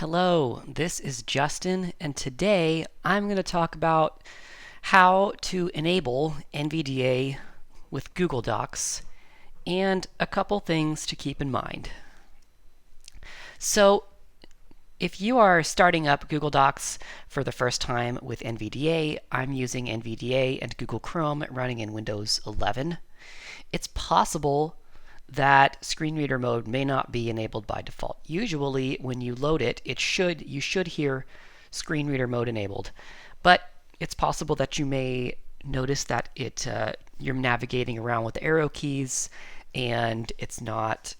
Hello, this is Justin, and today I'm going to talk about how to enable NVDA with Google Docs and a couple things to keep in mind. So, if you are starting up Google Docs for the first time with NVDA, I'm using NVDA and Google Chrome running in Windows 11. It's possible that screen reader mode may not be enabled by default. Usually when you load it, you should hear screen reader mode enabled. But it's possible that you may notice that you're navigating around with the arrow keys and you're not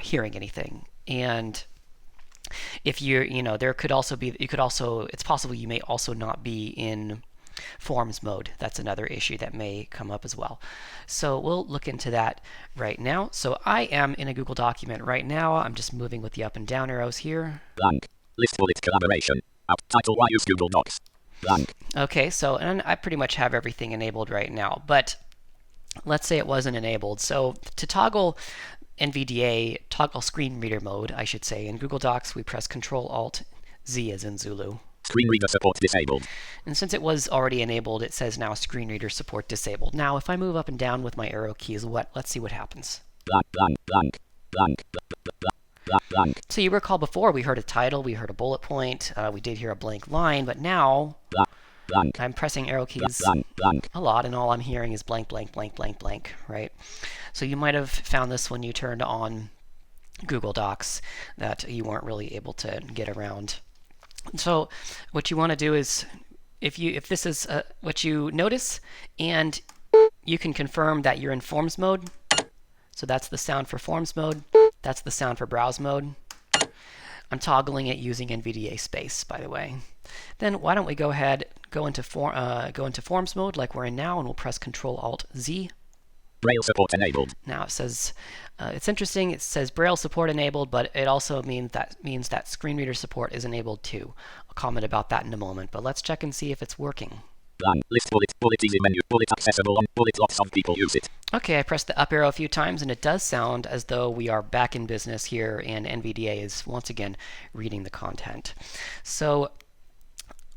hearing anything. And if it's possible you may also not be in Forms mode. That's another issue that may come up as well. So we'll look into that right now. So I am in a Google document right now. I'm just moving with the up and down arrows here. Blank. List bullet collaboration. Title why use Google Docs. Blank. Okay, so and I pretty much have everything enabled right now, but let's say it wasn't enabled. So to toggle NVDA, toggle screen reader mode, I should say, in Google Docs we press Control-Alt-Z as in Zulu. Screen reader support disabled. And since it was already enabled, it says now screen reader support disabled. Now, if I move up and down with my arrow keys, let's see what happens. Blank, blank, blank, blank, blank, blank. So you recall before we heard a title, we heard a bullet point, we did hear a blank line, but now Blank, blank, I'm pressing arrow keys blank, blank. a lot, and all I'm hearing is blank, blank, blank, blank, blank, right? So you might have found this when you turned on Google Docs, that you weren't really able to get around. So what you want to do is, if this is what you notice, and you can confirm that you're in Forms mode, so that's the sound for Forms mode, that's the sound for Browse mode. I'm toggling it using NVDA space, by the way. Then why don't we go ahead, go into Forms mode like we're in now, and we'll press Control-Alt-Z. Braille support enabled. Now it says, it's interesting, it says Braille support enabled, but it also means that screen reader support is enabled too. I'll comment about that in a moment, but let's check and see if it's working. Blank. List bullet easy menu, bullet accessible on, bullet lots of people use it. Okay, I pressed the up arrow a few times, and it does sound as though we are back in business here, and NVDA is once again reading the content. So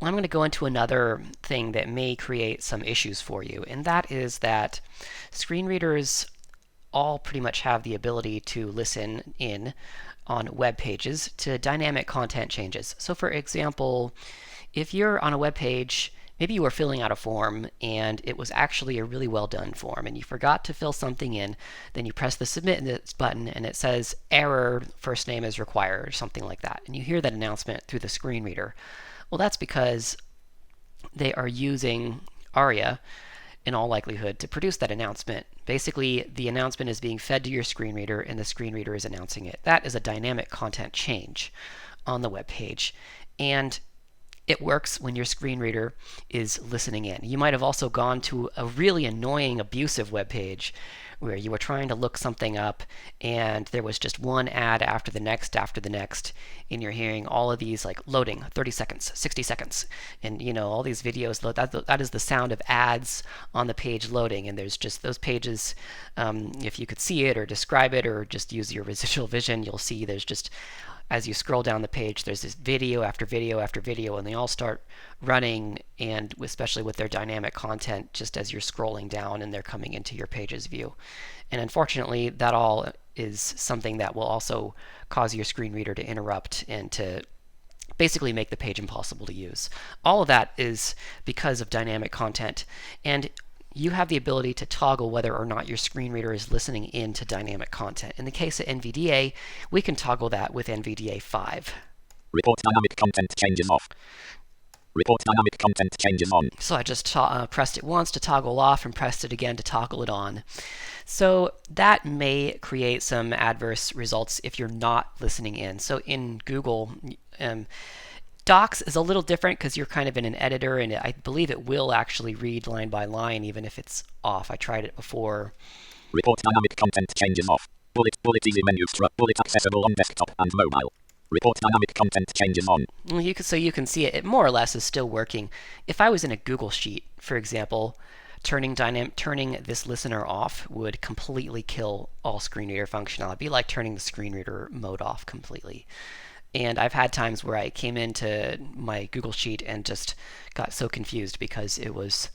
I'm going to go into another thing that may create some issues for you, and that is that screen readers all pretty much have the ability to listen in on web pages to dynamic content changes. So for example, if you're on a web page, maybe you were filling out a form and it was actually a really well done form and you forgot to fill something in, then you press the submit button and it says error, first name is required, or something like that, and you hear that announcement through the screen reader. Well, that's because they are using ARIA in all likelihood to produce that announcement. Basically, the announcement is being fed to your screen reader and the screen reader is announcing it. That is a dynamic content change on the web page, and it works when your screen reader is listening in. You might have also gone to a really annoying, abusive web page where you were trying to look something up and there was just one ad after the next, and you're hearing all of these like loading, 30 seconds, 60 seconds, and all these videos. That is the sound of ads on the page loading, and there's just those pages. If you could see it or describe it or just use your residual vision, you'll see there's just, as you scroll down the page, there's this video after video after video, and they all start running, and especially with their dynamic content, just as you're scrolling down and they're coming into your page's view. And unfortunately, that all is something that will also cause your screen reader to interrupt and to basically make the page impossible to use. All of that is because of dynamic content, and you have the ability to toggle whether or not your screen reader is listening in to dynamic content. In the case of NVDA, we can toggle that with NVDA 5. Report dynamic content changes off. Report dynamic content changes on. So I just pressed it once to toggle off and pressed it again to toggle it on. So that may create some adverse results if you're not listening in. So in Google, Docs is a little different because you're kind of in an editor, and I believe it will actually read line by line even if it's off. I tried it before. Report dynamic content changes off. Bullet easy menu, bullet accessible on desktop and mobile. Report dynamic content changes on. So you can see it more or less is still working. If I was in a Google Sheet, for example, turning this listener off would completely kill all screen reader functionality. It'd be like turning the screen reader mode off completely. And I've had times where I came into my Google Sheet and just got so confused because it was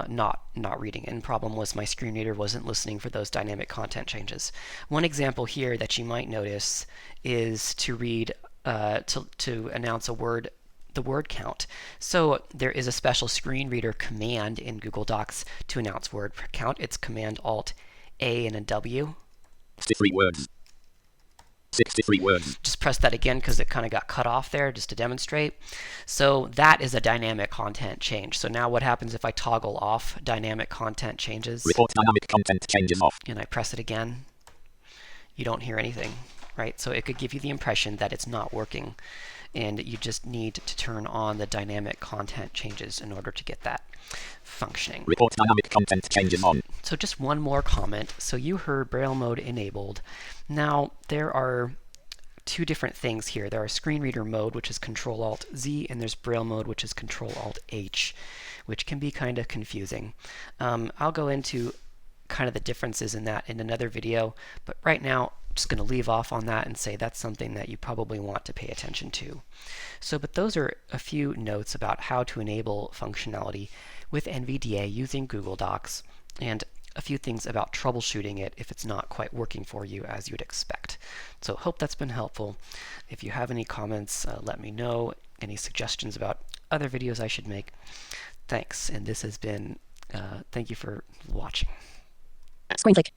not reading. And the problem was my screen reader wasn't listening for those dynamic content changes. One example here that you might notice is to read to announce a word, the word count. So there is a special screen reader command in Google Docs to announce word count. It's Command Alt A and a W. 63 words. 63 words. Just press that again because it kind of got cut off there just to demonstrate. So that is a dynamic content change. So now what happens if I toggle off dynamic content changes? Report dynamic content changes off. And I press it again. You don't hear anything, right? So it could give you the impression that it's not working. And you just need to turn on the dynamic content changes in order to get that functioning. Report dynamic content changes on. So just one more comment. So you heard Braille mode enabled. Now there are two different things here. There are screen reader mode, which is Control Alt Z, and there's Braille mode, which is Control Alt H, which can be kind of confusing. I'll go into kind of the differences in that in another video, but right now I'm just going to leave off on that and say that's something that you probably want to pay attention to. So, but those are a few notes about how to enable functionality with NVDA using Google Docs, and a few things about troubleshooting it if it's not quite working for you as you'd expect. So hope that's been helpful. If you have any comments, let me know. Any suggestions about other videos I should make. Thanks, and this has been, thank you for watching. Screen click.